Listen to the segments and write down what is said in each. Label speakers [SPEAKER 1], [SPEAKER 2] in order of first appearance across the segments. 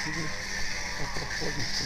[SPEAKER 1] сидит по проходнику.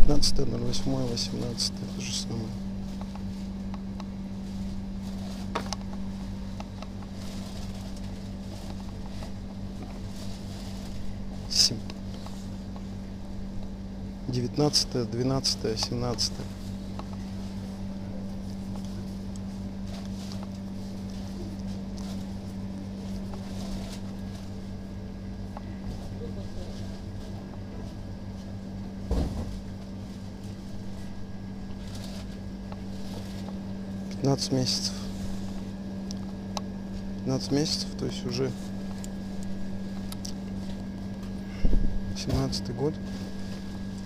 [SPEAKER 1] Пятнадцатое, 08, 18, то же самое. Семь. 19, 12, 17. Месяцев. 15 месяцев, то есть уже 17 год.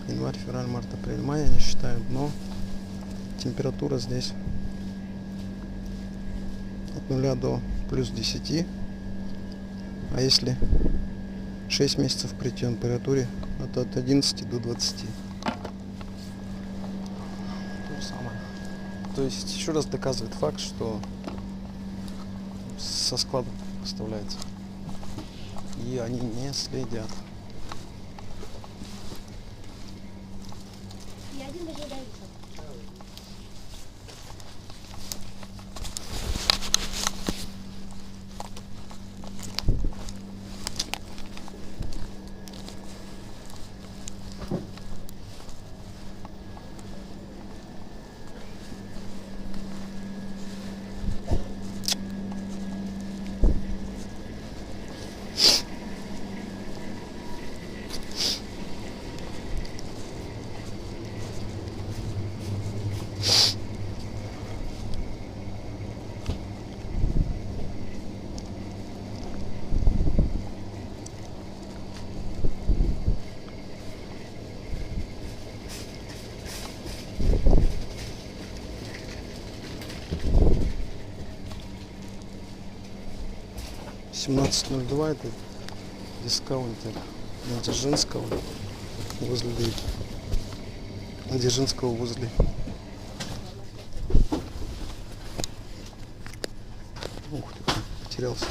[SPEAKER 1] Январь, февраль, март, апрель, май они считают, но температура здесь от 0 до плюс 10. А если 6 месяцев при температуре, это от 11 до 20. То же самое. То есть еще раз доказывает факт, что со склада поставляется. И они не следят. $17.02 это дискаунтер Дзержинского возле Ух ты, потерялся.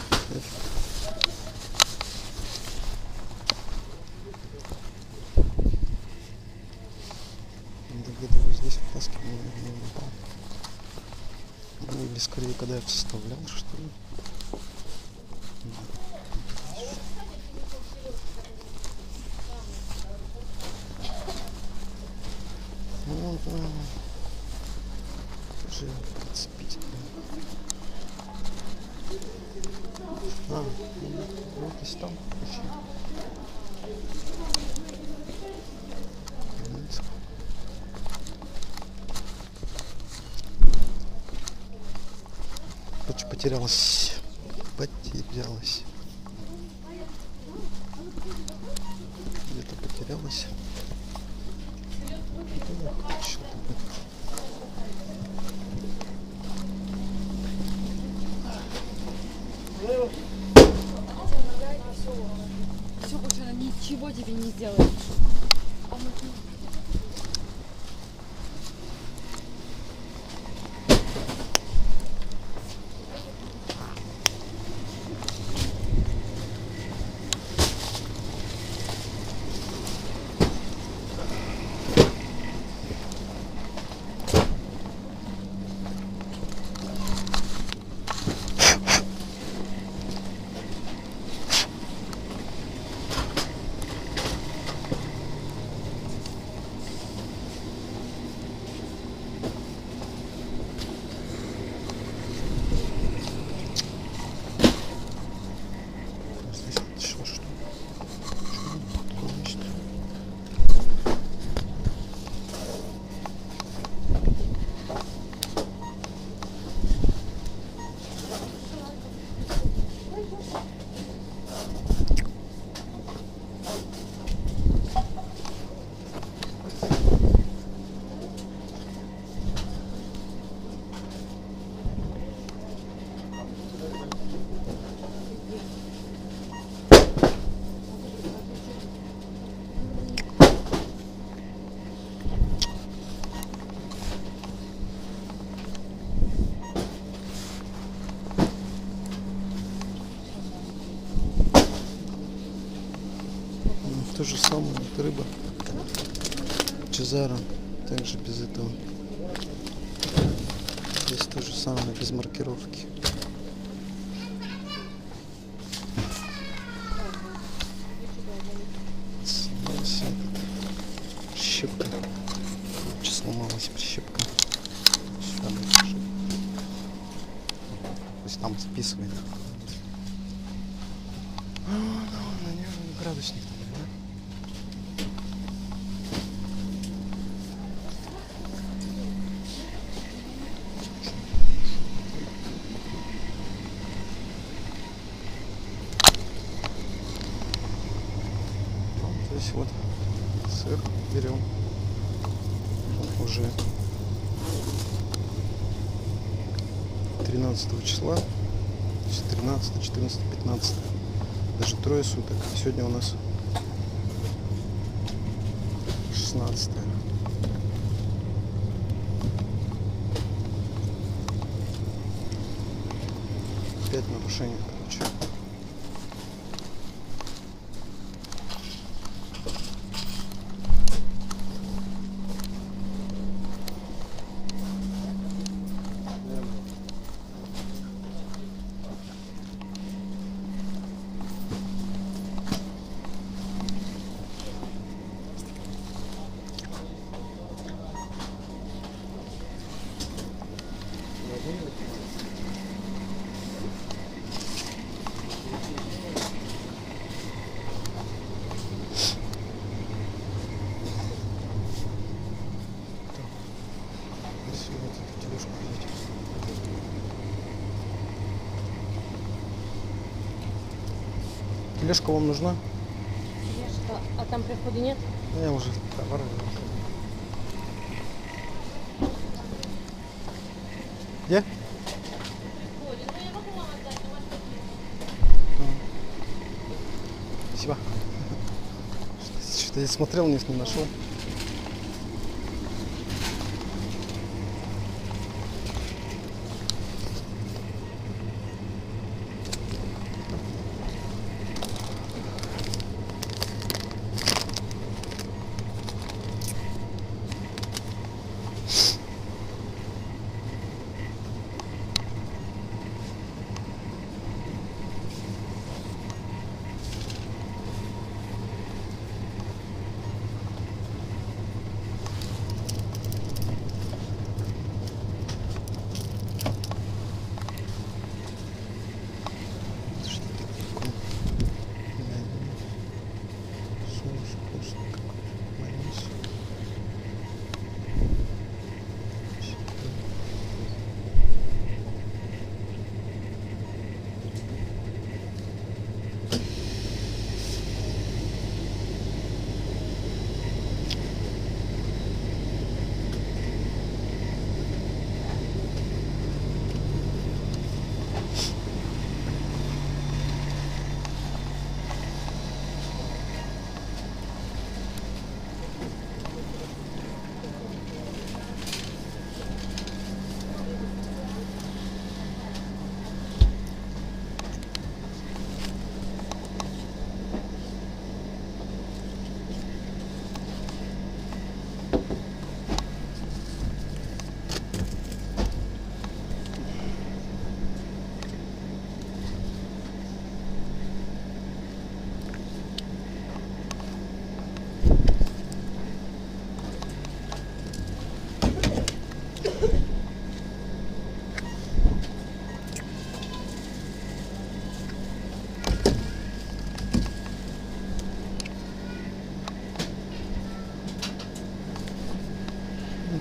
[SPEAKER 1] Где-то вот здесь вытаскивал, не упал. Ну, или скорее, когда я составлял, что ли. Уже подцепить. Вот и там. Потерялась. потерялась.
[SPEAKER 2] Все, больше она ничего тебе не сделает.
[SPEAKER 1] Здесь еще что? Такое есть. То же самое, это рыба Чезаро, также без этого. Здесь то же самое, без маркировки. Сломался этот. Прищепка. Короче, сломалась прищепка. Сюда положи. Пусть там списывает. На нем градусник там, да? То есть вот сыр берем уже 13 числа, то есть 13, 14, 15, даже трое суток. Сегодня у нас 16. Опять нарушение, короче. Тележка вам нужна?
[SPEAKER 2] Тележка, а там прихода нет?
[SPEAKER 1] Я уже товар. Где? Спасибо. Что-то я смотрел, не нашел.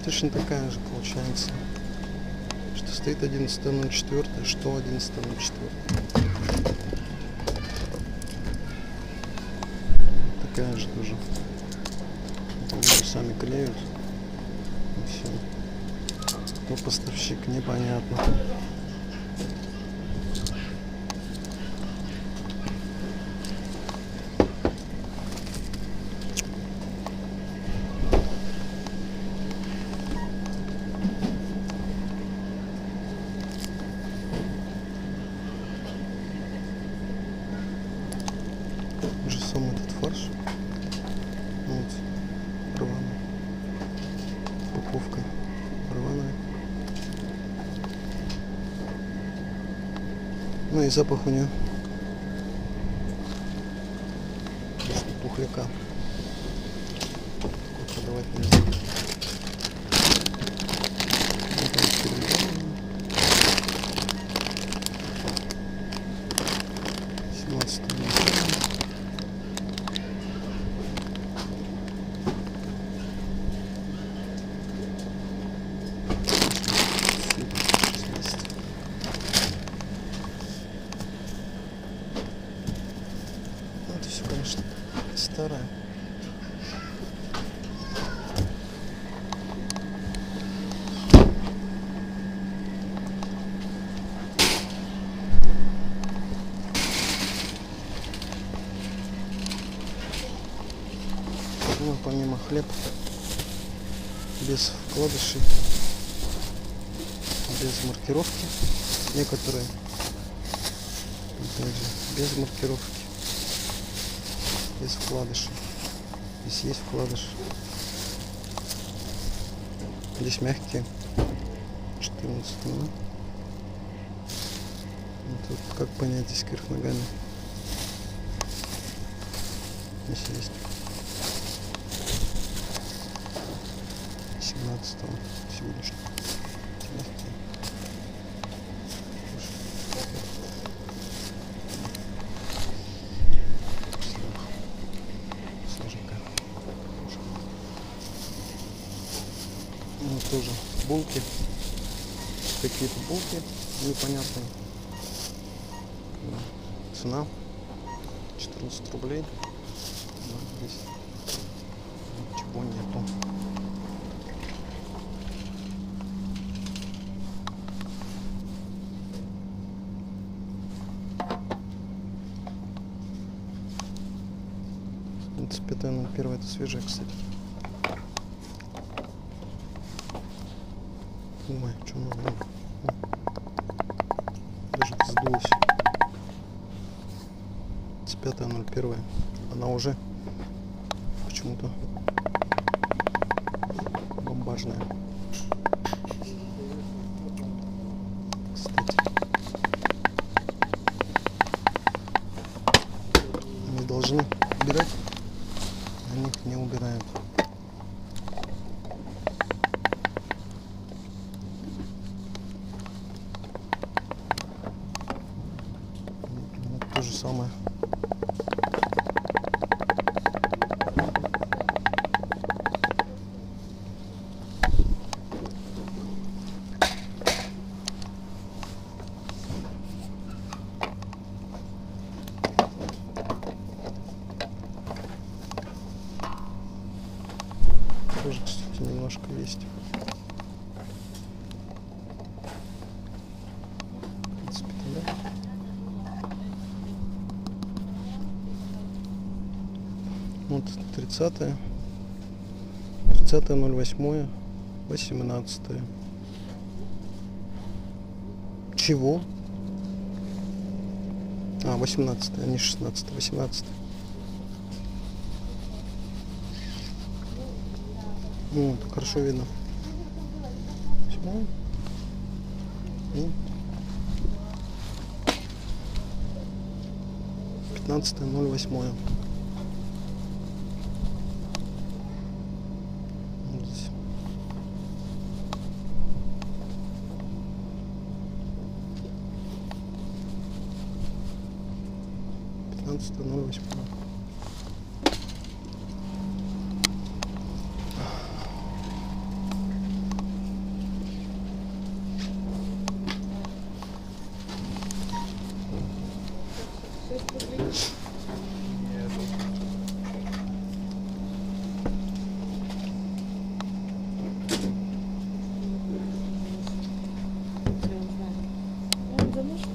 [SPEAKER 1] точно такая же получается. Что стоит 11.04, что 11.04. Такая же тоже. Они сами клеют. И все. Кто поставщик, непонятно. Уже сам этот фарш. Вот. Рваный. Упаковка рваная. Ну и запах у нее тухляка. Такой подавать нельзя. Вот он переделан. 17 ноября. Ну, это все, конечно, старое. Ну, помимо хлеб, без вкладышей, без маркировки, некоторые опять же без маркировки, без вкладышей. Здесь есть вкладыш, здесь мягкие, 14. Ну, тут как понять, здесь кверх ногами. Здесь есть 17-го сегодняшнего. Мягкие. Свеженькая. Ну, тоже булки. Какие-то булки непонятные. Да. Цена 14 рублей. Да, здесь ничего нету. Это первое, это свежее, кстати. Ой, что надо? Даже сдулась. 25.01. Она уже почему-то бомбажная. Кстати. Они должны убирать. Они их не убирают. Вот то же самое. Тоже, кстати, немножко есть. В принципе, да. Вот 30-е. 30.08. 18. Чего? А, 18, а не 16, 18. Ну, это хорошо видно. Все. И 15.08. Вот здесь. .08.
[SPEAKER 2] Потому что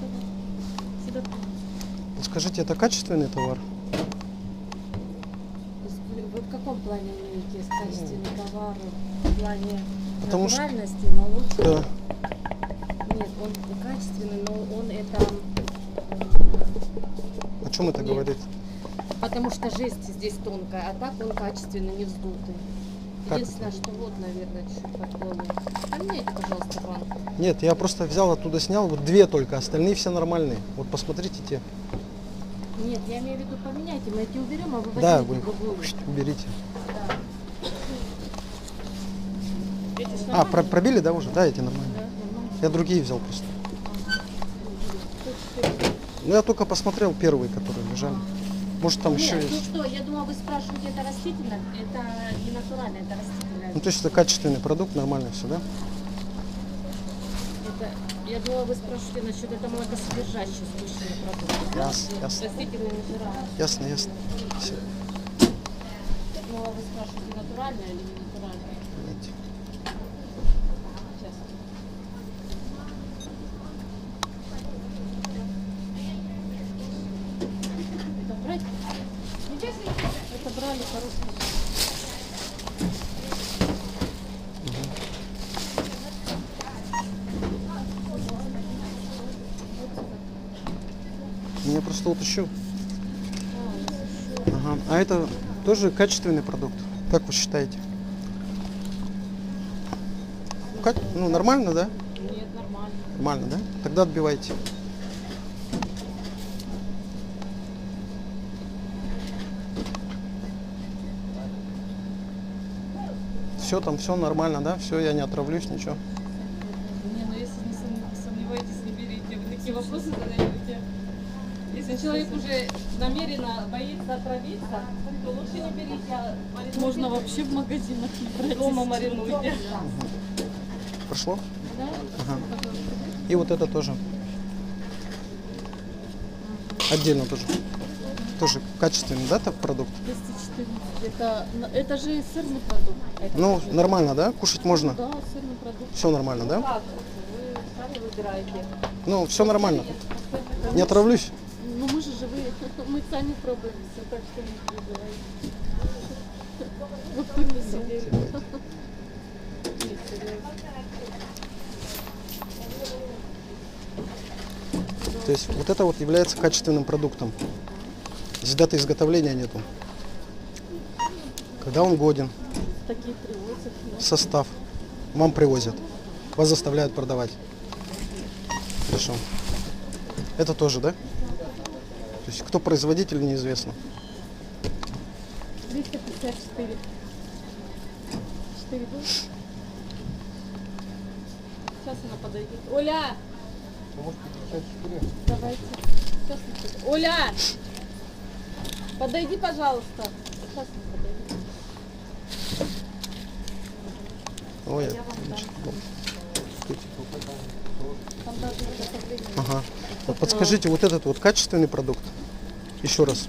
[SPEAKER 2] сюда
[SPEAKER 1] Скажите, это качественный товар?
[SPEAKER 2] вы в каком плане имеете качественный товар? В плане
[SPEAKER 1] Потому что-
[SPEAKER 2] натуральности, молочности?
[SPEAKER 1] Да.
[SPEAKER 2] Нет, он качественный, но он это...
[SPEAKER 1] О чем это
[SPEAKER 2] Нет.
[SPEAKER 1] говорит?
[SPEAKER 2] Потому что жесть здесь тонкая, а так он качественный, не вздутый.
[SPEAKER 1] Как?
[SPEAKER 2] Единственное, что вот, наверное, чуть-чуть подколы. Поменяйте, пожалуйста, банку.
[SPEAKER 1] Нет, я просто взял оттуда, снял, вот две только, остальные все нормальные. Вот посмотрите те.
[SPEAKER 2] Нет, я имею в виду поменяйте, мы эти уберем, а вы
[SPEAKER 1] Да,
[SPEAKER 2] возьмите
[SPEAKER 1] вы
[SPEAKER 2] другую.
[SPEAKER 1] уберите.
[SPEAKER 2] Да. Эти ж
[SPEAKER 1] А,
[SPEAKER 2] нормальные?
[SPEAKER 1] пробили, да, уже? Да, эти нормальные.
[SPEAKER 2] Да, нормально.
[SPEAKER 1] Я другие взял просто. Ну, я только посмотрел первые, которые лежали. Может, там еще
[SPEAKER 2] Нет, ну
[SPEAKER 1] есть.
[SPEAKER 2] что, я думала, вы спрашиваете, это растительное, это не натуральное, это растительное.
[SPEAKER 1] Ну, то есть это качественный продукт, нормально все, да?
[SPEAKER 2] Это, я думала, вы спрашиваете насчет это молокосодержащий смешанный продукт.
[SPEAKER 1] Ясно, ясно.
[SPEAKER 2] Растительные жира.
[SPEAKER 1] Ясно, ясно. Всё.
[SPEAKER 2] Я думала, вы спрашиваете, натуральное или не натуральное.
[SPEAKER 1] Видите.
[SPEAKER 2] Сейчас. Это брать? Это брали по-русски.
[SPEAKER 1] Я просто уточню. Ага. А это тоже качественный продукт? Как вы считаете? Ну, нормально, да?
[SPEAKER 2] Нет, нормально.
[SPEAKER 1] Нормально, да? Тогда отбивайте. Все там, все нормально, да? Все, я не отравлюсь, ничего.
[SPEAKER 2] Не, ну если не сомневаетесь, не берите. Вы такие вопросы задаете. Если человек уже намеренно боится отравиться, то лучше не берите, а маринуйте.
[SPEAKER 3] Можно вообще в магазинах не брать.
[SPEAKER 2] Дома маринуйте.
[SPEAKER 1] Прошло?
[SPEAKER 2] Да?
[SPEAKER 1] Ага. И вот это тоже. Отдельно тоже. Тоже качественный, да, так продукт?
[SPEAKER 3] 214. Это же сырный продукт.
[SPEAKER 1] Ну, нормально, да? Кушать можно?
[SPEAKER 3] Да, сырный продукт.
[SPEAKER 1] Все нормально, да?
[SPEAKER 2] Как? Вы сами выбираете.
[SPEAKER 1] Ну, все нормально. Не отравлюсь?
[SPEAKER 3] Ну мы же живые, мы сами пробуем все, так что не переживайте. Вот вы не сидели. Нет, серьезно.
[SPEAKER 1] То есть вот это вот является качественным продуктом. Здесь даты изготовления нету. Когда он годен,
[SPEAKER 3] Такие привозят. Да.
[SPEAKER 1] состав. Вам привозят. Вас заставляют продавать. Хорошо. Это тоже, да? То есть кто производитель, неизвестно.
[SPEAKER 3] 254. 4 будет? Сейчас она подойдет. Оля! Давайте. Сейчас она подойдет. Оля! Подойди, пожалуйста. Сейчас она подойдет.
[SPEAKER 1] Ой,
[SPEAKER 3] Я вам дам. Там даже изготовление.
[SPEAKER 1] ага. Вот подскажите, вот этот вот качественный продукт? Еще раз.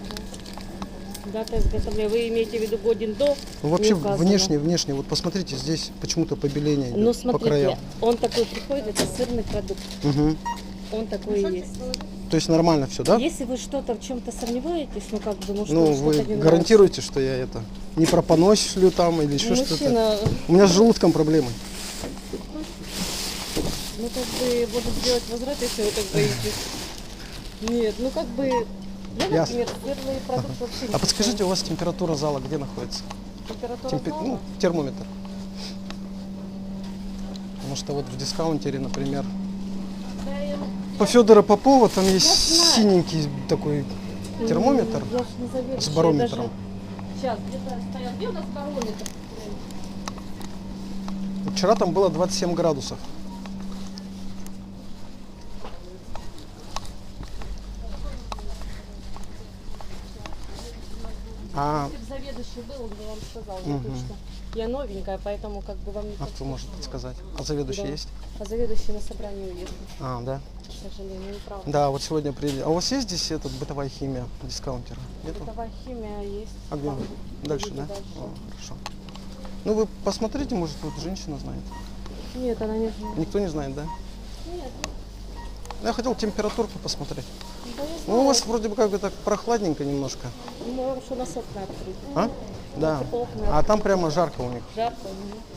[SPEAKER 2] Дата изготовления. Вы имеете в виду годен до?
[SPEAKER 1] Ну, вообще
[SPEAKER 2] Не указано.
[SPEAKER 1] внешне, вот посмотрите, здесь почему-то побеление идет
[SPEAKER 2] Ну,
[SPEAKER 1] по
[SPEAKER 2] смотрите,
[SPEAKER 1] краям.
[SPEAKER 2] он такой приходит, это сырный продукт.
[SPEAKER 1] Угу.
[SPEAKER 2] Он такой и есть.
[SPEAKER 1] То есть нормально все, да?
[SPEAKER 2] Если вы что-то в чем-то сомневаетесь, ну как бы, может,
[SPEAKER 1] Ну,
[SPEAKER 2] вам
[SPEAKER 1] вы
[SPEAKER 2] что-то не
[SPEAKER 1] гарантируете, что я это не пропонослю там или еще
[SPEAKER 2] нравится.
[SPEAKER 1] что-то?
[SPEAKER 2] Мужчина,
[SPEAKER 1] У меня с желудком проблемы.
[SPEAKER 2] ну как бы может сделать возврат, если вы так боитесь. Нет, ну как бы, я,
[SPEAKER 1] Ясно.
[SPEAKER 2] например, сырный продукт вообще не
[SPEAKER 1] А подскажите, у вас температура зала где находится?
[SPEAKER 2] купаю. Температура зала?
[SPEAKER 1] Ну, термометр. Потому что вот в дискаунтере, например,
[SPEAKER 2] Да, я-
[SPEAKER 1] по Федора Попова там есть
[SPEAKER 2] Я знаю.
[SPEAKER 1] синенький такой термометр
[SPEAKER 2] Я ж не заведующая,
[SPEAKER 1] с барометром.
[SPEAKER 2] даже- Сейчас, где-то стоял. Где у нас барометр?
[SPEAKER 1] Вчера там было 27 градусов. А,
[SPEAKER 2] Если бы заведующий был, он бы вам сказал, я
[SPEAKER 1] Мгм.
[SPEAKER 2] точно. Я новенькая, поэтому как бы вам не
[SPEAKER 1] а кто может подсказать? А заведующий
[SPEAKER 2] Да.
[SPEAKER 1] есть?
[SPEAKER 2] А заведующий на собрании уехал,
[SPEAKER 1] А, да.
[SPEAKER 2] к сожалению, не правда.
[SPEAKER 1] Да, вот сегодня приедет. А у вас есть здесь этот бытовая химия дискаунтера? Нету?
[SPEAKER 2] Бытовая химия есть.
[SPEAKER 1] А где?
[SPEAKER 2] Там,
[SPEAKER 1] Дальше,
[SPEAKER 2] идите
[SPEAKER 1] да?
[SPEAKER 2] дальше.
[SPEAKER 1] О, хорошо. Ну вы посмотрите, может тут женщина знает.
[SPEAKER 2] Нет, она не знает.
[SPEAKER 1] Никто не знает, да?
[SPEAKER 2] Нет,
[SPEAKER 1] Я хотел температурку посмотреть.
[SPEAKER 3] Да, я
[SPEAKER 1] Ну, у вас вроде бы как бы так прохладненько немножко.
[SPEAKER 3] Ну, что у нас окна открыты.
[SPEAKER 1] А? Да.
[SPEAKER 3] Типа окна
[SPEAKER 1] А там прямо жарко у них.
[SPEAKER 3] жарко.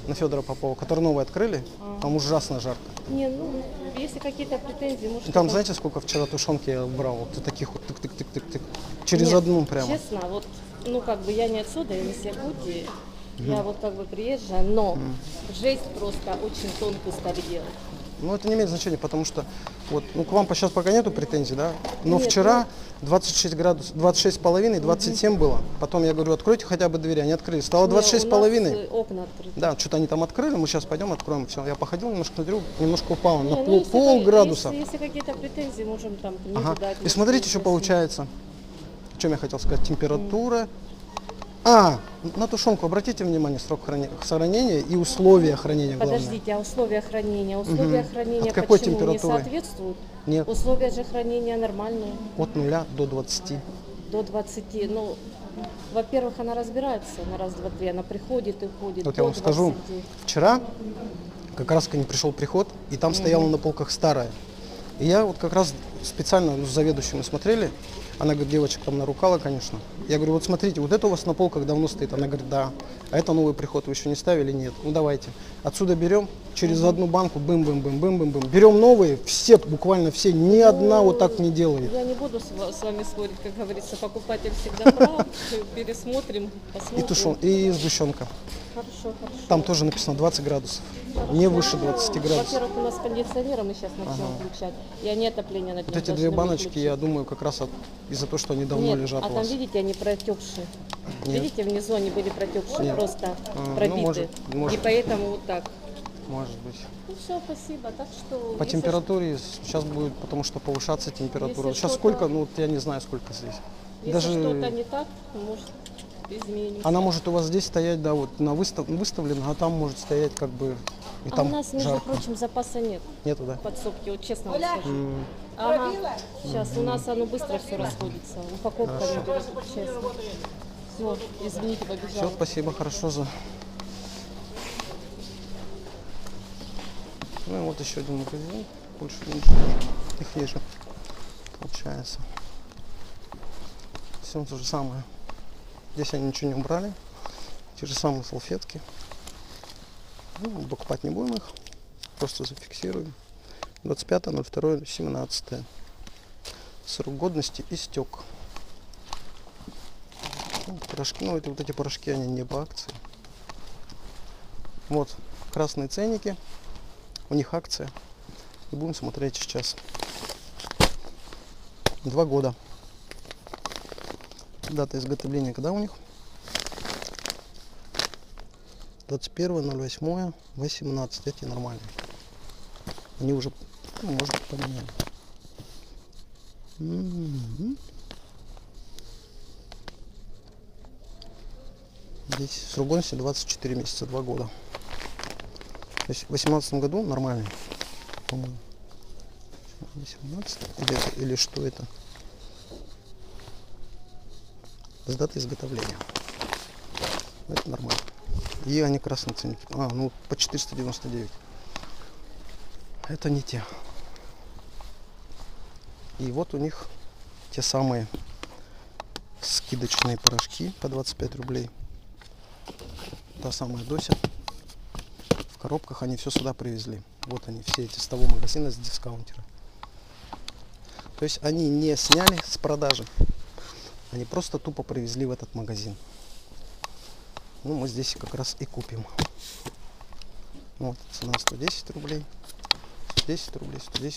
[SPEAKER 1] На Федора Попова, который новый открыли. Там ужасно жарко.
[SPEAKER 3] Не, ну, если какие-то претензии, может...
[SPEAKER 1] И там
[SPEAKER 3] это-
[SPEAKER 1] знаете, сколько вчера тушенки я брал? Вот таких вот тык-тык-тык-тык-тык. Через
[SPEAKER 3] Нет,
[SPEAKER 1] одну прямо.
[SPEAKER 3] Честно, вот, ну, как бы я не отсюда, я не с Якутии. Я вот как бы приезжая, но жесть просто очень тонкую стали делать.
[SPEAKER 1] Ну, это не имеет значения, потому что вот, ну, к вам сейчас пока нету претензий, да? Но
[SPEAKER 3] Нет,
[SPEAKER 1] вчера 26 градусов, 26,5, 27 было. Потом я говорю, откройте хотя бы двери, они открыли. Стало
[SPEAKER 3] Не, у нас,
[SPEAKER 1] 26,5.
[SPEAKER 3] окна открыты.
[SPEAKER 1] Да, что-то они там открыли, мы сейчас пойдем откроем. Все, я походил немножко на дверь, немножко упал
[SPEAKER 3] Не,
[SPEAKER 1] на
[SPEAKER 3] ну, если
[SPEAKER 1] пол
[SPEAKER 3] как-
[SPEAKER 1] градуса.
[SPEAKER 3] Если какие-то претензии, можем там книгу
[SPEAKER 1] Ага.
[SPEAKER 3] дать.
[SPEAKER 1] И
[SPEAKER 3] может,
[SPEAKER 1] смотрите, что
[SPEAKER 3] объяснить.
[SPEAKER 1] получается. О чем я хотел сказать? Температура. А, на тушенку обратите внимание, срок хранения и условия хранения главное.
[SPEAKER 3] Подождите, а условия хранения? Условия хранения
[SPEAKER 1] От какой
[SPEAKER 3] почему не
[SPEAKER 1] температуры?
[SPEAKER 3] соответствуют?
[SPEAKER 1] Нет,
[SPEAKER 3] Условия же хранения нормальные,
[SPEAKER 1] от 0 до 20.
[SPEAKER 3] до 20. Ну, во-первых, она разбирается на раз, два, три, она приходит и уходит.
[SPEAKER 1] Вот
[SPEAKER 3] до
[SPEAKER 1] я вам скажу,
[SPEAKER 3] 20.
[SPEAKER 1] вчера как раз ко мне пришел приход, и там стояла на полках старая. И я вот как раз специально с заведующим смотрели, она говорит, девочек там нарукала, конечно. Я говорю, вот смотрите, вот это у вас на полках давно стоит. Она говорит, да. А это новый приход, вы еще не ставили? Нет. Ну давайте. Отсюда берем, через одну банку, бым-бым-бым-бым-бым-бым. Берем новые, все, буквально все, ни одна вот так не делает.
[SPEAKER 3] Я не буду с вами спорить, как говорится, покупатель всегда прав. Пересмотрим, посмотрим.
[SPEAKER 1] И сгущенка.
[SPEAKER 3] Хорошо, хорошо.
[SPEAKER 1] Там тоже написано 20 градусов. Не выше 20 градусов.
[SPEAKER 3] Во-первых, у нас кондиционеры мы сейчас начнем включать, и они отопление на
[SPEAKER 1] Вот эти две баночки, я думаю, как раз из-за того, что они давно
[SPEAKER 3] Нет,
[SPEAKER 1] лежат
[SPEAKER 3] а
[SPEAKER 1] у
[SPEAKER 3] там,
[SPEAKER 1] вас.
[SPEAKER 3] видите, они протекшие.
[SPEAKER 1] Нет.
[SPEAKER 3] Видите, внизу они были протекшие,
[SPEAKER 1] Нет.
[SPEAKER 3] просто
[SPEAKER 1] Ну,
[SPEAKER 3] пробиты.
[SPEAKER 1] может.
[SPEAKER 3] И поэтому вот так.
[SPEAKER 1] Может быть.
[SPEAKER 3] Ну все, спасибо. Так что...
[SPEAKER 1] По
[SPEAKER 3] если
[SPEAKER 1] температуре сейчас будет, потому что повышаться температура.
[SPEAKER 3] Если
[SPEAKER 1] Сейчас
[SPEAKER 3] что-то-
[SPEAKER 1] сколько, ну вот я не знаю, сколько здесь.
[SPEAKER 3] Если что-то не так, может, изменим.
[SPEAKER 1] Она может у вас здесь стоять, да, вот выставлена, а там может стоять как бы и
[SPEAKER 3] А
[SPEAKER 1] там
[SPEAKER 3] у нас, между
[SPEAKER 1] жарко.
[SPEAKER 3] прочим, запаса нет
[SPEAKER 1] Нету, да?
[SPEAKER 3] подсобки, вот честно вам скажу. Ага. Сейчас у нас оно быстро все расходится. Упаковка не берет, честно. Все, извините,
[SPEAKER 1] Все,
[SPEAKER 3] побежала.
[SPEAKER 1] спасибо, хорошо за. Ну и вот еще один магазин. Больше ничего. Их вижу. Получается. Все то же самое. Здесь они ничего не убрали. Те же самые салфетки. Ну, покупать не будем их. Просто зафиксируем. 25.02.17. Срок годности истек. Ну, порошки, ну это вот эти порошки, они не по акции. Вот красные ценники. У них акция. И будем смотреть сейчас. 2 года. Дата изготовления когда у них? 21.08.18. Эти нормальные. Они уже, ну, может быть, поменяли. Здесь срок годности 24 месяца, 2 года. То есть в 2018 году нормальный, по-моему. 18 или что это? С датой изготовления. Это нормально. И они красные ценники. А, ну по 499. Это не те. И вот у них те самые скидочные порошки по 25 рублей. Та самая Дося. В коробках они все сюда привезли. Вот они, все эти с того магазина, с дискаунтера. То есть они не сняли с продажи. Они просто тупо привезли в этот магазин. Ну, мы здесь как раз и купим. Вот, цена 110 рублей. 110 рублей, 110